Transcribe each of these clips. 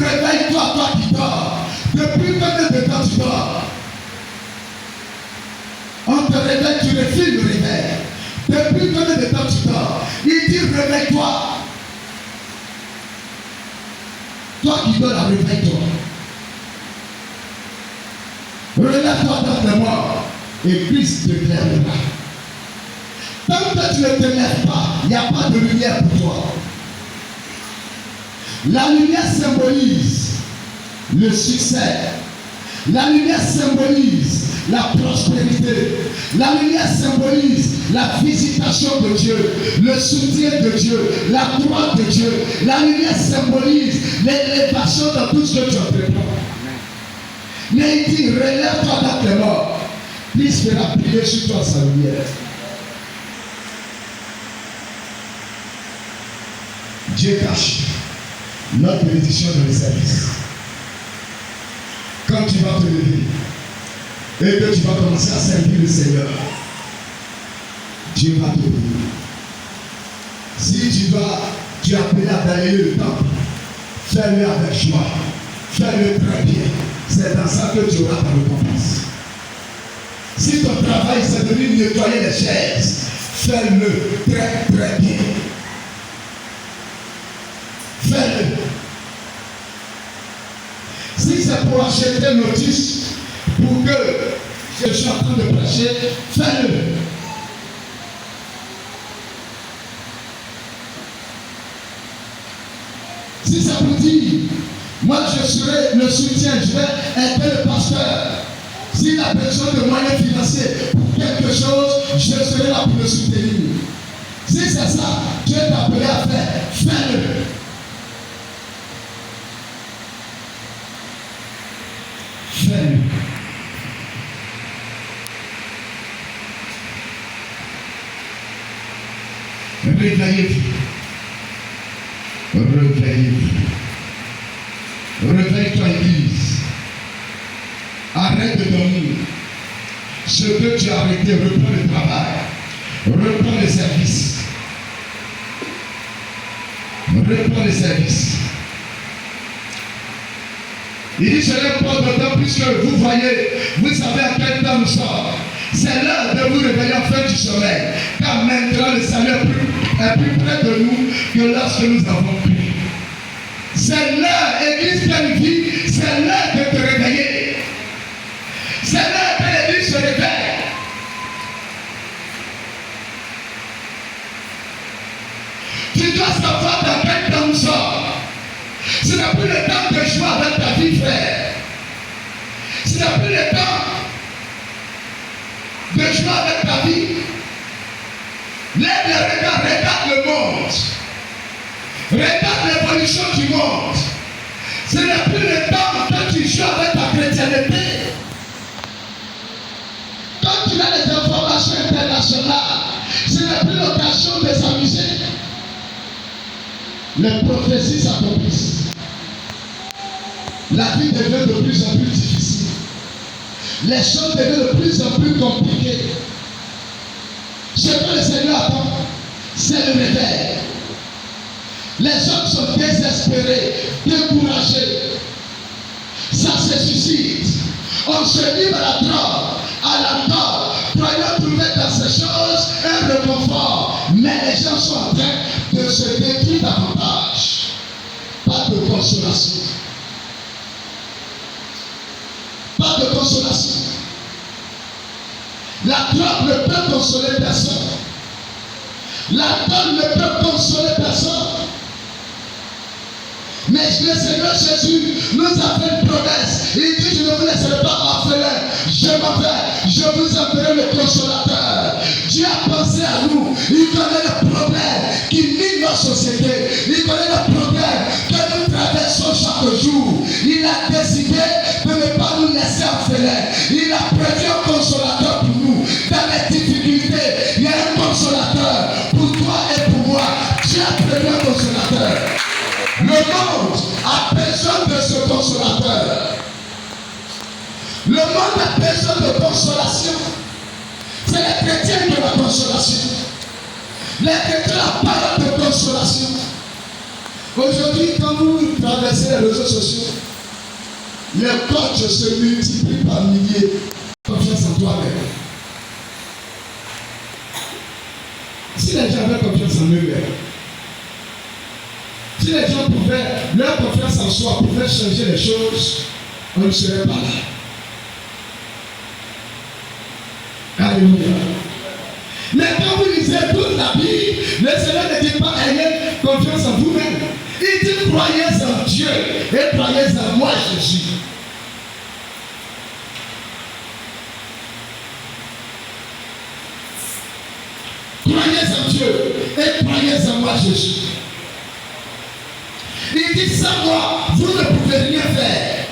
réveille-toi, toi qui dors. Depuis combien de temps tu dors? On te réveille, tu refuses le réveil. Depuis combien de temps tu dors? Il dit réveille-toi. Toi qui dors, réveille-toi. Relève-toi dans tes morts et Christ te lèvera. Tant que tu ne te lèves pas, il n'y a pas de lumière pour toi. La lumière symbolise le succès. La lumière symbolise la prospérité. La lumière symbolise la visitation de Dieu, le soutien de Dieu, la gloire de Dieu. La lumière symbolise l'élévation dans tout ce que tu entreprends. Mais il dit, relève-toi dans tes morts. Christ fera briller sur toi sa lumière. Dieu cache notre bénédiction dans le service. Quand tu vas te lever et que tu vas commencer à servir le Seigneur, Dieu va te bénir. Si tu es appelé à balayer le temple, fais-le avec joie, fais-le très bien. C'est dans ça que tu auras ta récompense. Si ton travail c'est de venir nettoyer les chaises, fais-le très très bien. Fais-le. Si c'est pour acheter un notice pour que je suis en train de prêcher, fais-le. Si c'est pour dire, moi je serai le soutien, je vais aider le pasteur. S'il a besoin de moyens financiers pour quelque chose, je serai là pour le soutenir. Si c'est ça, Dieu t'a appelé à faire, fais-le. Fais-le. Réveillez-vous. Réveillez-vous. Réveille-toi, Église. Arrête de dormir. Ce que tu as arrêté, reprends le travail. Reprends le service. Reprends le service. Il dit, je n'ai pas de temps puisque vous voyez, vous savez à quel temps nous sommes. C'est l'heure de vous réveiller en fin du sommeil. Car maintenant le salut est plus près de nous que lorsque nous avons pris. C'est l'heure, Église pleine vie, c'est l'heure de te réveiller. C'est l'heure que l'Église se réveille. Tu dois savoir dans quel temps nous sommes. Ce n'est plus le temps de jouer avec ta vie, frère. Ce n'est plus le temps de jouer avec ta vie. Lève les regards, regarde le monde. Regarde l'évolution du monde. Ce n'est plus le temps que tu joues avec ta chrétienté. Quand tu as les informations internationales, ce n'est plus l'occasion de s'amuser. Les prophéties s'accomplissent. La vie devient de plus en plus difficile. Les choses deviennent de plus en plus compliquées. Ce que le Seigneur attend, c'est le réveil. Les hommes sont désespérés, découragés. Ça se suscite. On se livre à la drogue, à l'alcool, croyant trouver dans ces choses un réconfort. Mais les gens sont en train de se détruire davantage. Pas de consolation. Pas de consolation. La drogue ne peut consoler personne. L'alcool ne peut consoler personne. Mais le Seigneur Jésus nous a fait une promesse. Il dit, je ne vous laisserai pas orphelin. Je m'en vais. Je vous enverrai le consolateur. Dieu a pensé à nous. Il connaît les problèmes qui minent nos sociétés. Il connaît les problèmes que nous traversons chaque jour. Il a décidé de ne pas nous laisser orphelins. Il a prévu un consolateur pour nous. Dans les difficultés, il y a un consolateur pour toi et pour moi. Dieu a prévu un consolateur. Le monde a besoin de ce consolateur. Le monde a besoin de consolation. C'est les chrétiens de la consolation. Les chrétiens la parole de consolation. Aujourd'hui, quand vous traversez les réseaux sociaux, les coachs se multiplient par milliers. Confiance en toi-même. Si les gens avaient confiance en eux-mêmes, si les gens pouvaient, leur confiance en soi pouvait changer les choses, on ne serait pas là. Alléluia. Mais quand vous lisez toute la Bible, le Seigneur ne dit pas ayez confiance en vous-même. Il dit croyez en Dieu et croyez en moi, Jésus. Croyez en Dieu et croyez en moi, Jésus. Il dit sans moi, vous ne pouvez rien faire.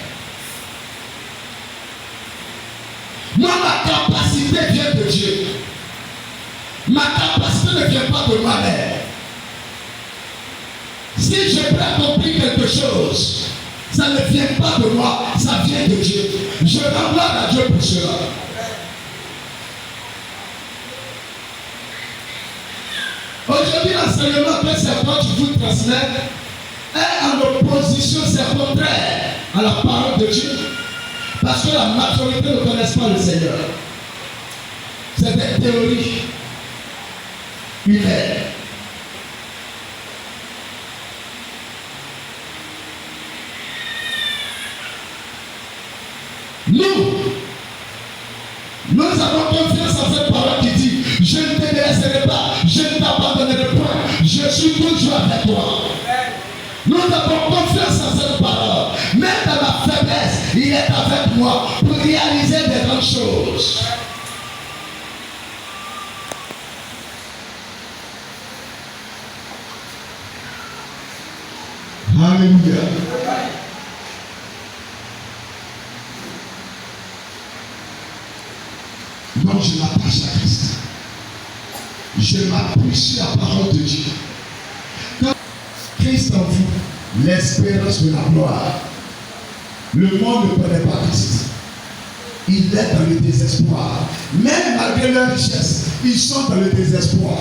Moi, ma capacité vient de Dieu. Ma capacité ne vient pas de moi-même. Si je peux accomplir quelque chose, ça ne vient pas de moi, ça vient de Dieu. Je rends gloire à Dieu pour cela. Aujourd'hui, l'enseignement que ces coachs vous transmettent est en opposition, c'est contraire à la parole de Dieu. Parce que la majorité ne connaissent pas le Seigneur. C'est des théories humaines. Nous avons confiance en cette parole qui dit je ne te laisserai pas, je ne t'abandonnerai point, je suis toujours avec toi. Nous avons confiance en cette parole. Même dans ma faiblesse, il est avec moi pour réaliser des grandes choses. Alléluia. Donc je m'attache à Christ. Je m'appuie sur la parole de Dieu. Quand Christ en vous, l'espérance de la gloire, le monde ne connaît pas Christ. Il est dans le désespoir. Même malgré leur richesse, ils sont dans le désespoir.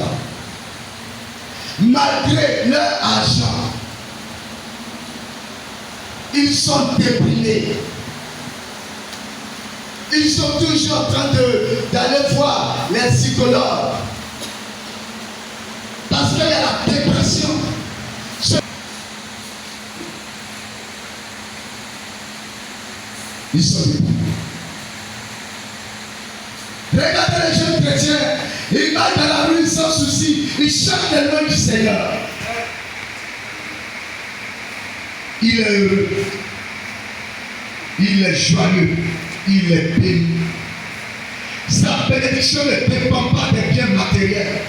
Malgré leur argent, ils sont déprimés. Ils sont toujours en train d'aller voir les psychologues. Parce qu'il y a la dépression. Ils sont déprimés. Regardez les jeunes chrétiens. Ils marchent dans la rue sans souci. Ils cherchent le nom du Seigneur. Il est heureux. Il est joyeux. Il est béni. Sa bénédiction ne dépend pas des biens matériels.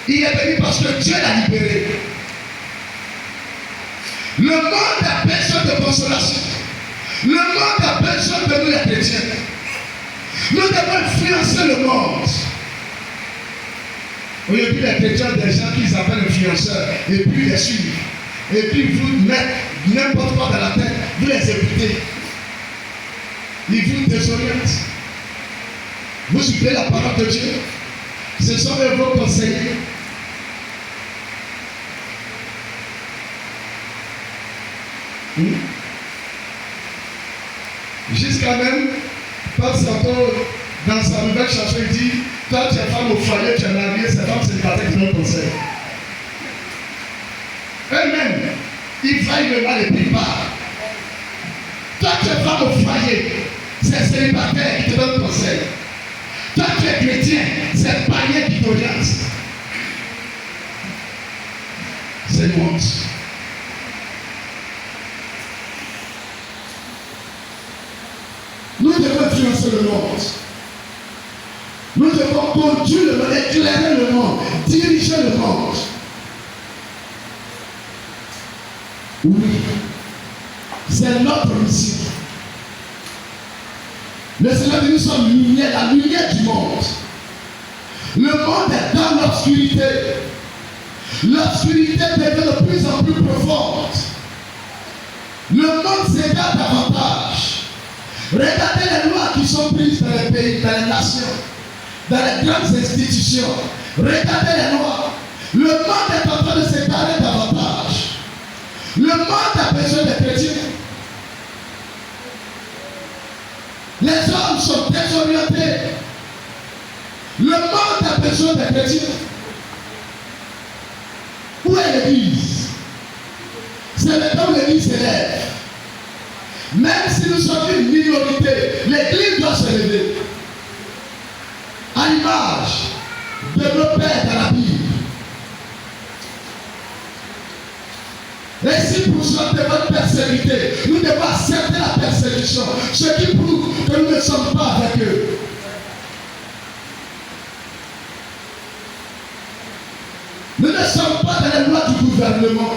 Il est béni parce que Dieu l'a libéré. Le monde a besoin de consolation. Le monde a besoin de nous les chrétiens. Nous devons influencer le monde. Aujourd'hui, les chrétiens, des gens qu'ils appellent influenceurs, et puis les suivent. Et puis vous mettez n'importe quoi dans la tête, vous les écoutez. Ils vous désorientent. Vous suivez la parole de Dieu. Ce sont vos conseillers. Jusqu'à même, Paul Santo, dans sa nouvelle chanson, il dit toi tu es femme au foyer, tu es mariée, c'est femme célibataire qui donne conseil. Eux-mêmes, ils vaillent le mal et puis partent. Toi tu es femme au foyer, c'est célibataire qui te donne conseil. Toi tu es chrétien, c'est païen qui t'oriente. C'est une honte. Nous devons influencer le monde. Nous devons conduire le monde, éclairer le monde, diriger le monde. Oui, c'est notre mission. Le Seigneur dit nous sommes lumière, la lumière du monde. Le monde est dans l'obscurité. L'obscurité devient de plus en plus profonde. Le monde s'égare davantage. Regardez les lois qui sont prises dans les pays, dans les nations, dans les grandes institutions. Regardez les lois. Le monde est en train de s'étaler davantage. Le monde a besoin des chrétiens. Les hommes sont désorientés. Le monde a besoin des chrétiens. Où est l'église? C'est le temps où l'église s'élève. Même si nous sommes une minorité, l'église doit se lever. À l'image de nos pères dans la Bible. Et si pour cela de votre persécuté, nous devons accepter la persécution, ce qui prouve que nous ne sommes pas avec eux. Nous ne sommes pas dans la loi du gouvernement.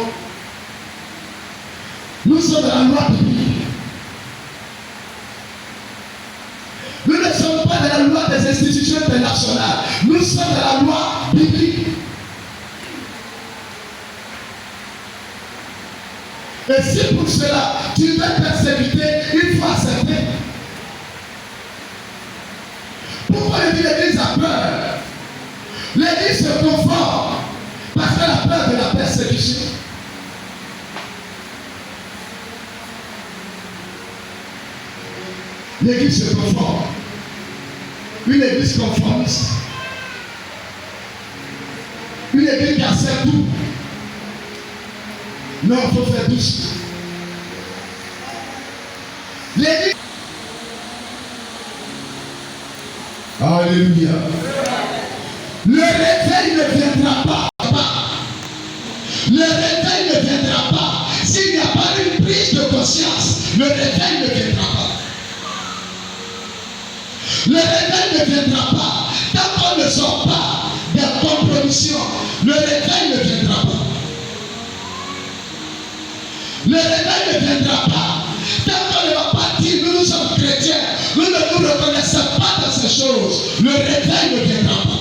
Nous sommes dans la loi biblique. Nous ne sommes pas dans la loi des institutions internationales. Nous sommes dans la loi biblique. Et si pour cela, tu veux persécuter, il faut accepter. Pourquoi l'Église a peur? L'Église se conforme parce qu'elle a peur de la persécution. L'Église se conforme. Une Église conformiste. Une Église qui accepte tout. Non, il faut faire douce. L'église. Alléluia. Le réveil ne viendra pas. Le réveil ne viendra pas. S'il n'y a pas une prise de conscience, le réveil ne viendra pas. Le réveil ne viendra pas. Tant qu'on ne sort pas des compromissions, le réveil ne viendra pas. Le réveil ne viendra pas. Tant qu'on ne va pas dire nous sommes chrétiens, nous ne nous reconnaissons pas dans ces choses, le réveil ne viendra pas.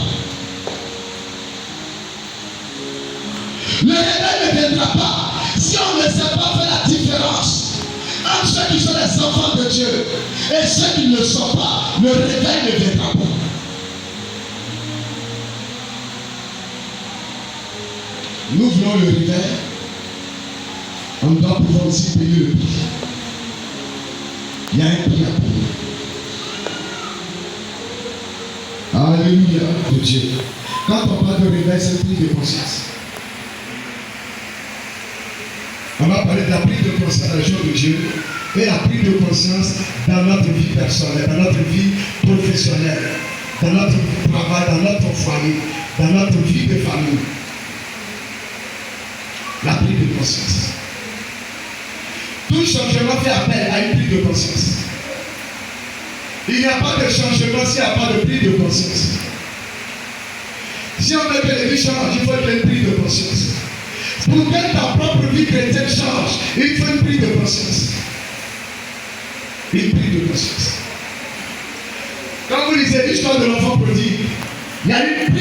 Le réveil ne viendra pas si on ne sait pas faire la différence entre ceux qui sont les enfants de Dieu et ceux qui ne le sont pas. Le réveil ne viendra pas. Nous voulons le réveil. On doit pouvoir aussi payer le prix. Il y a un prix à payer. Alléluia de Dieu. Quand on parle de réveil, c'est un prix de conscience. On va parler de la prise de conscience dans les choses de Dieu et la prise de conscience dans notre vie personnelle, dans notre vie professionnelle, dans notre travail, dans notre famille, dans notre vie de famille. La prise de conscience. Tout changement fait appel à une prise de conscience. Il n'y a pas de changement s'il n'y a pas de prise de conscience. Si on veut que les vies changent, il faut qu'il y ait une prise de conscience. Pour que ta propre vie chrétienne change, il faut une prise de conscience. Une prise de conscience. Quand vous lisez l'histoire de l'enfant prodigue, il y a une prise